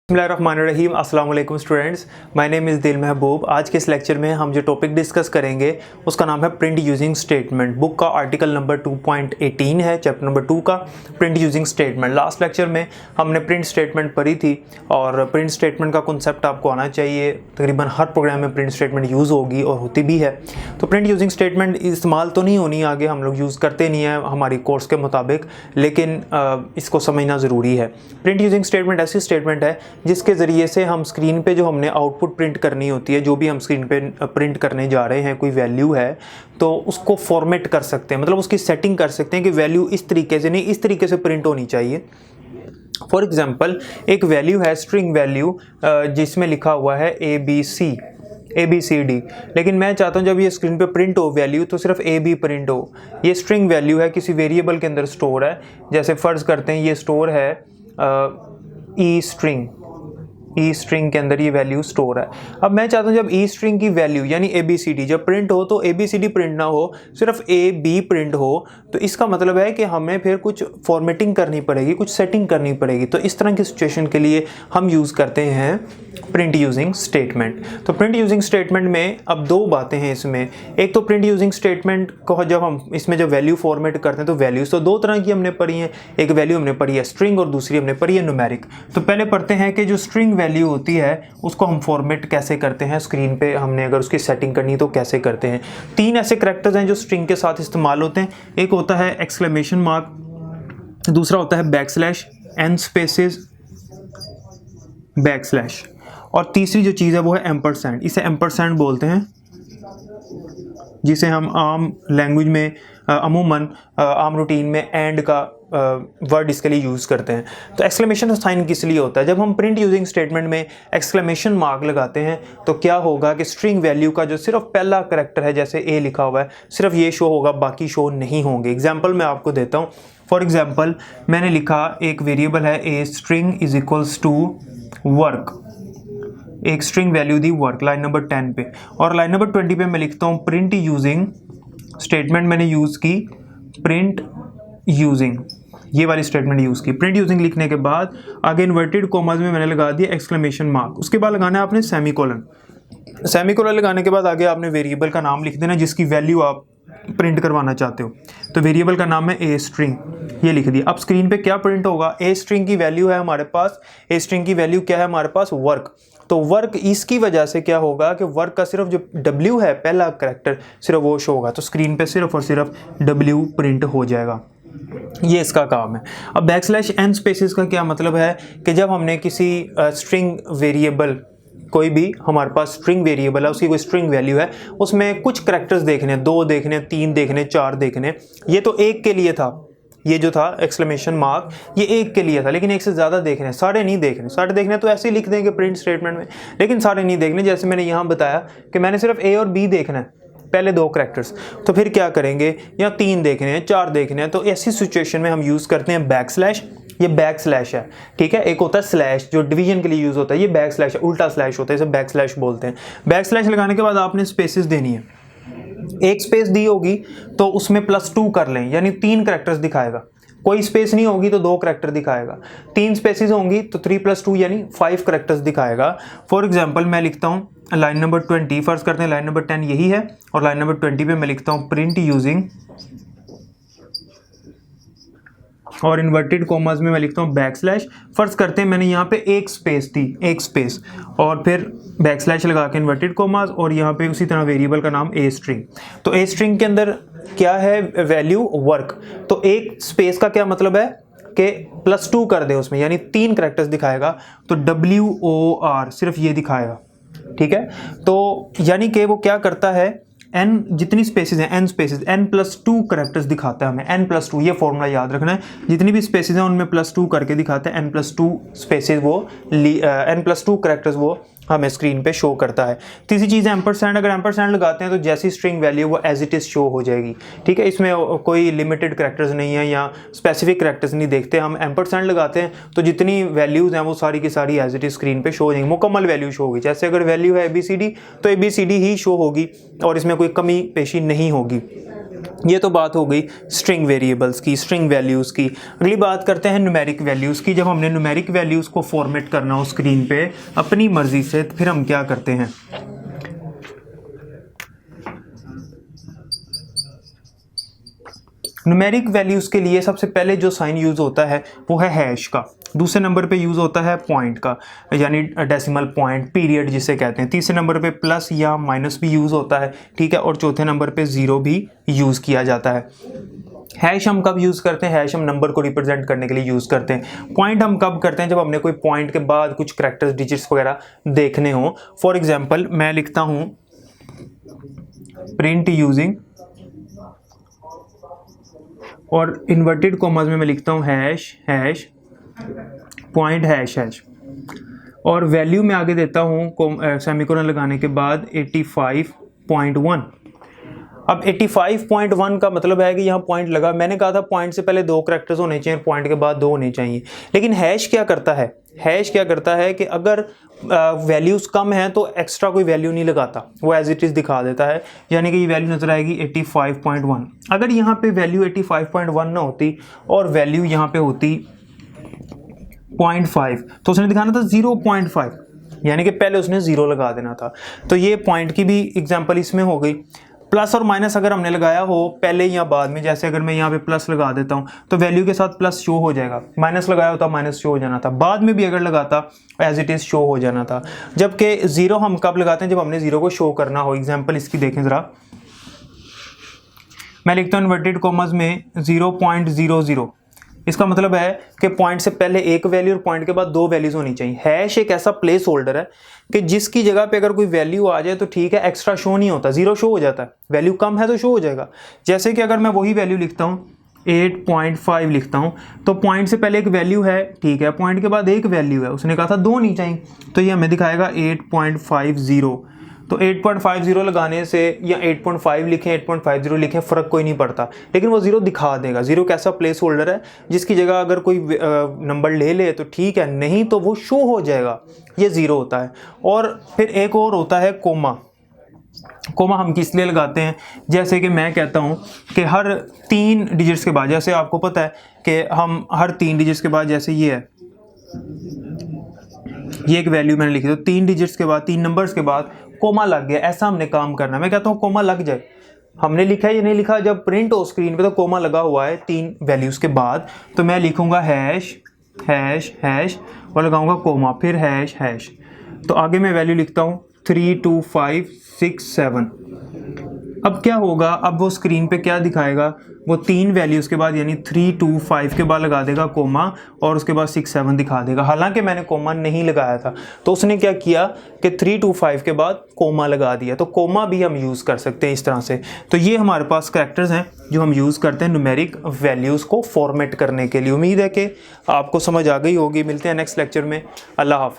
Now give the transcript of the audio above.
बिस्मिल्लाहिर्रहमानिर्रहीम। अस्सलाम वालेकुम स्टूडेंट्स, माय नेम इज़ दिल महबूब। आज के इस लेक्चर में हम जो टॉपिक डिस्कस करेंगे उसका नाम है प्रिंट यूजिंग स्टेटमेंट। बुक का आर्टिकल नंबर 2.18 है, चैप्टर नंबर 2 का print using statement. Last lecture में हमने प्रिंट स्टेटमेंट पढ़ी थी और प्रिंट स्टेटमेंट का कॉन्सेप्ट आपको आना चाहिए। तकरीबन हर प्रोग्राम में प्रिंट स्टेटमेंट यूज़ होगी और होती भी है। तो प्रिंट यूजिंग स्टेटमेंट इस्तेमाल तो नहीं होनी, आगे हम लोग यूज़ करते नहीं हैं हमारी कोर्स के मुताबिक, लेकिन इसको समझना ज़रूरी है। प्रिंट यूजिंग स्टेटमेंट ऐसी स्टेटमेंट है जिसके ज़रिए से हम स्क्रीन पे जो हमने आउटपुट प्रिंट करनी होती है, जो भी हम स्क्रीन पे प्रिंट करने जा रहे हैं, कोई वैल्यू है तो उसको फॉर्मेट कर सकते हैं, मतलब उसकी सेटिंग कर सकते हैं कि वैल्यू इस तरीके से नहीं, इस तरीके से प्रिंट होनी चाहिए। फॉर एग्जांपल एक वैल्यू है स्ट्रिंग वैल्यू जिसमें लिखा हुआ है ABCD, लेकिन मैं चाहता हूँ जब ये स्क्रीन पे प्रिंट हो वैल्यू तो सिर्फ AB प्रिंट हो। ये स्ट्रिंग वैल्यू है, किसी वेरिएबल के अंदर स्टोर है। जैसे फ़र्ज़ करते हैं ये स्टोर है ई स्ट्रिंग के अंदर ये वैल्यू स्टोर है। अब मैं चाहता हूँ जब ई स्ट्रिंग की वैल्यू यानी ABCD जब प्रिंट हो तो ABCD प्रिंट ना हो, सिर्फ AB प्रिंट हो, तो इसका मतलब है कि हमें फिर कुछ फॉर्मेटिंग करनी पड़ेगी, कुछ सेटिंग करनी पड़ेगी। तो इस तरह की सिचुएशन के लिए हम यूज़ करते हैं प्रिंट यूजिंग स्टेटमेंट। तो प्रिंट यूजिंग स्टेटमेंट में अब दो बातें हैं इसमें। एक तो प्रिंट यूजिंग स्टेटमेंट को जब हम इसमें जब वैल्यू फॉर्मेट करते हैं तो वैल्यूज़ तो दो तरह की हमने पढ़ी हैं। एक वैल्यू हमने पढ़ी है स्ट्रिंग और दूसरी हमने पढ़ी है न्यूमेरिक। तो पहले पढ़ते हैं कि जो स्ट्रिंग वैल्यू होती है उसको हम फॉर्मेट कैसे करते हैं, स्क्रीन पे हमने अगर उसकी सेटिंग करनी तो कैसे करते हैं। तीन ऐसे करैक्टर्स हैं जो स्ट्रिंग के साथ इस्तेमाल होते हैं। एक होता है एक्सक्लेमेशन मार्क, दूसरा होता है बैकस्लैश, एन स्पेसेस, बैकस्लैश, और तीसरी जो चीज़ है वो है एम्परसैंड। इसे एम्परसैंड बोलते हैं, जिसे हम आम लैंग्वेज में अमूमन आम रूटीन में एंड का वर्ड इसके लिए यूज़ करते हैं। तो एक्सक्लेमेशन साइन किस लिए होता है? जब हम प्रिंट यूजिंग स्टेटमेंट में एक्सक्लेमेशन मार्क लगाते हैं तो क्या होगा कि स्ट्रिंग वैल्यू का जो सिर्फ पहला करैक्टर है, जैसे ए लिखा हुआ है, सिर्फ ये शो होगा, बाकी शो नहीं होंगे। एग्जाम्पल मैं आपको देता हूँ। फॉर एग्जाम्पल मैंने लिखा एक वेरिएबल है a string is equals to work, एक स्ट्रिंग वैल्यू दी वर्क लाइन नंबर 10 पे, और लाइन नंबर 20 पे मैं लिखता हूँ प्रिंट यूजिंग स्टेटमेंट मैंने यूज़ की, प्रिंट यूजिंग, ये वाली स्टेटमेंट यूज़ की। प्रिंट यूजिंग लिखने के बाद आगे इन्वर्टेड कॉमास में मैंने लगा दिया एक्सक्लेमेशन मार्क। उसके बाद लगाना है आपने सेमीकोलन। सेमीकोलन लगाने के बाद आगे आपने वेरिएबल का नाम लिख देना जिसकी वैल्यू आप प्रिंट करवाना चाहते हो। तो वेरिएबल का नाम है ए स्ट्रिंग, ये लिख दिया। अब स्क्रीन पे क्या प्रिंट होगा? ए स्ट्रिंग की वैल्यू है हमारे पास, ए स्ट्रिंग की वैल्यू क्या है हमारे पास? वर्क। तो वर्क, इसकी वजह से क्या होगा कि वर्क का सिर्फ जो W है पहला करैक्टर सिर्फ वो शो होगा, तो स्क्रीन पे सिर्फ और सिर्फ W प्रिंट हो जाएगा। ये इसका काम है। अब बैकस्लैश एन स्पेसेस का क्या मतलब है कि जब हमने किसी स्ट्रिंग वेरिएबल, कोई भी हमारे पास स्ट्रिंग वेरिएबल है, उसकी कोई स्ट्रिंग वैल्यू है, उसमें कुछ करैक्टर्स देखने, 2 देखने, 3 देखने, 4 देखने, ये तो एक के लिए था, ये जो था एक्सक्लेमेशन मार्क ये एक के लिए था, लेकिन एक से ज़्यादा देखने, सारे नहीं देखने। सारे देखने तो ऐसे ही लिख देंगे प्रिंट स्टेटमेंट में, लेकिन सारे नहीं देखने। जैसे मैंने यहाँ बताया कि मैंने सिर्फ ए और बी देखना है, पहले 2 करैक्टर्स, तो फिर क्या करेंगे, या 3 देखने हैं, 4 देखने हैं, तो ऐसी सिचुएशन में हम यूज़ करते हैं बैकस्लैश। ये बैकस्लैश है, ठीक है। एक होता है स्लैश जो डिवीजन के लिए यूज़ होता है, ये बैकस्लैश है, उल्टा स्लैश होता है, इसे बैकस्लैश बोलते हैं। बैकस्लैश लगाने के बाद आपने स्पेसेस देनी है। एक स्पेस दी होगी तो उसमें +2 कर लें, यानी 3 करैक्टर्स दिखाएगा। कोई स्पेस नहीं होगी तो 2 करैक्टर दिखाएगा। 3 स्पेसेस होंगी तो 3 + 2 यानी 5 करैक्टर्स दिखाएगा। फॉर एग्जांपल मैं लिखता हूँ लाइन नंबर 20, फर्स्ट करते हैं लाइन नंबर 10 यही है, और लाइन नंबर 20 पे मैं लिखता हूँ प्रिंट यूजिंग, और इन्वर्टेड कॉमास में मैं लिखता हूँ बैकस्लैश। फर्स्ट करते हैं मैंने यहाँ पे एक स्पेस दी, एक स्पेस, और फिर बैकस्लैश लगा के इन्वर्टेड कॉमास, और यहाँ पे उसी तरह वेरिएबल का नाम ए स्ट्रिंग। तो ए स्ट्रिंग के अंदर क्या है वैल्यू? वर्क। तो एक स्पेस का क्या मतलब है कि +2 कर दे उसमें, यानी 3 करैक्टर्स दिखाएगा, तो WOR सिर्फ ये दिखाएगा, ठीक है। तो यानी कि वो क्या करता है, n जितनी स्पेसेस हैं, n स्पेसेस, n+2 करैक्टर्स दिखाता है हमें, n+2, ये फॉर्मूला याद रखना है। जितनी भी स्पेसेस हैं उनमें +2 करके दिखाता है, n+2 स्पेसेस वो n+2 करैक्टर्स वो हमें स्क्रीन पे शो करता है। तीसरी चीज़ है एम्परसैंड। अगर एम्परसैंड लगाते हैं तो जैसी स्ट्रिंग वैल्यू वो एज इट इज़ शो हो जाएगी, ठीक है। इसमें कोई लिमिटेड करैक्टर्स नहीं है या स्पेसिफिक करैक्टर्स नहीं देखते, हम एम्परसैंड लगाते हैं तो जितनी वैल्यूज़ हैं वो सारी की सारी एज इट इज़ स्क्रीन पे शो हो जाएंगी, मुकम्मल वैल्यू शो होगी। जैसे अगर वैल्यू है ABCD तो ABCD ही शो होगी और इसमें कोई कमी पेशी नहीं होगी। ये तो बात हो गई स्ट्रिंग वेरिएबल्स की, स्ट्रिंग वैल्यूज़ की। अगली बात करते हैं न्यूमेरिक वैल्यूज़ की। जब हमने न्यूमेरिक वैल्यूज़ को फॉर्मेट करना हो स्क्रीन पे अपनी मर्ज़ी से, तो फिर हम क्या करते हैं? न्यूमेरिक वैल्यूज़ के लिए सबसे पहले जो साइन यूज़ होता है वो है हैश का, दूसरे नंबर पे यूज़ होता है पॉइंट का, यानी डेसिमल पॉइंट, पीरियड जिसे कहते हैं। तीसरे नंबर पे प्लस या माइनस भी यूज़ होता है, ठीक है, और चौथे नंबर पे ज़ीरो भी यूज़ किया जाता है। हैश हम कब यूज़ करते हैं? हैश हम नंबर को रिप्रेजेंट करने के लिए यूज़ करते हैं। पॉइंट हम कब करते हैं? जब हमने कोई पॉइंट के बाद कुछ कैरेक्टर्स, डिजिट्स वगैरह देखने हो। फॉर एग्जाम्पल मैं लिखता हूँ प्रिंट यूजिंग, और इन्वर्टेड कॉमास में मैं लिखता हूँ hash hash point hash hash, और वैल्यू में आगे देता हूँ सेमीकोलन लगाने के बाद 85.1। अब 85.1 का मतलब है कि यहाँ पॉइंट लगा। मैंने कहा था पॉइंट से पहले 2 कैरेक्टर्स होने चाहिए, पॉइंट के बाद 2 होने चाहिए। लेकिन हैश क्या करता है? हैश क्या करता है कि अगर वैल्यूज़ कम हैं तो एक्स्ट्रा कोई वैल्यू नहीं लगाता, वो एज इट इज़ दिखा देता है, यानी कि ये वैल्यू नज़र आएगी 85.1। अगर यहाँ पे वैल्यू 85.1 ना होती और वैल्यू यहाँ पे होती 0.5, तो उसने दिखाना था 0.5, यानी कि पहले उसने 0 लगा देना था। तो ये पॉइंट की भी एग्जांपल इसमें हो गई। प्लस और माइनस अगर हमने लगाया हो पहले या बाद में, जैसे अगर मैं यहाँ पे प्लस लगा देता हूँ तो वैल्यू के साथ प्लस शो हो जाएगा, माइनस लगाया होता माइनस शो हो जाना था, बाद में भी अगर लगाता एज इट इज़ शो हो जाना था। जबकि ज़ीरो हम कब लगाते हैं? जब हमने ज़ीरो को शो करना हो। एग्जाम्पल इसकी देखें ज़रा, मैं लिखता हूँ इन्वर्टेड कॉमर्स में 0.00। इसका मतलब है कि पॉइंट से पहले एक वैल्यू और पॉइंट के बाद 2 वैल्यूज होनी चाहिए। हैश एक ऐसा प्लेस होल्डर है कि जिसकी जगह पे अगर कोई वैल्यू आ जाए तो ठीक है, एक्स्ट्रा शो नहीं होता, 0 शो हो जाता है। वैल्यू कम है तो शो हो जाएगा। जैसे कि अगर मैं वही वैल्यू लिखता हूँ 8.5 लिखता हूँ, तो पॉइंट से पहले एक वैल्यू है, ठीक है, पॉइंट के बाद एक वैल्यू है, उसने कहा था 2 नहीं चाहिए, तो ये हमें दिखाएगा 8.50। तो 8.50 लगाने से या 8.5 लिखें 8.50 लिखें फ़र्क कोई नहीं पड़ता, लेकिन वो 0 दिखा देगा। 0 कैसा प्लेस होल्डर है जिसकी जगह अगर कोई नंबर ले ले तो ठीक है, नहीं तो वो शो हो जाएगा, ये 0 होता है। और फिर एक और होता है कोमा। कोमा हम किस लिए लगाते हैं? जैसे कि मैं कहता हूँ कि हर 3 डिजिट्स के बाद, जैसे आपको पता है कि हम हर 3 डिजिट्स के बाद, जैसे ये है, ये एक वैल्यू मैंने लिखी, तो 3 डिजिट्स के बाद, 3 नंबर्स के बाद कोमा लग गया, ऐसा हमने काम करना है। मैं कहता हूँ कोमा लग जाए, हमने लिखा है या नहीं लिखा, जब प्रिंट हो स्क्रीन पे तो कोमा लगा हुआ है 3 वैल्यूज़ के बाद, तो मैं लिखूंगा हैश हैश हैश और लगाऊंगा कोमा, फिर हैश हैश। तो आगे मैं वैल्यू लिखता हूँ 32567। अब क्या होगा? अब वो स्क्रीन पे क्या दिखाएगा? वो 3 वैल्यूज़ के बाद यानी 325 के बाद लगा देगा कोमा और उसके बाद 67 दिखा देगा। हालांकि मैंने कोमा नहीं लगाया था, तो उसने क्या किया कि 325 के बाद कोमा लगा दिया। तो कोमा भी हम यूज़ कर सकते हैं इस तरह से। तो ये हमारे पास कैरेक्टर्स हैं जो हम यूज़ करते हैं न्यूमेरिक वैल्यूज़ को फॉर्मेट करने के लिए। उम्मीद है कि आपको समझ आ गई होगी। मिलते हैं नेक्स्ट लेक्चर में। अल्लाह हाफ़िज़।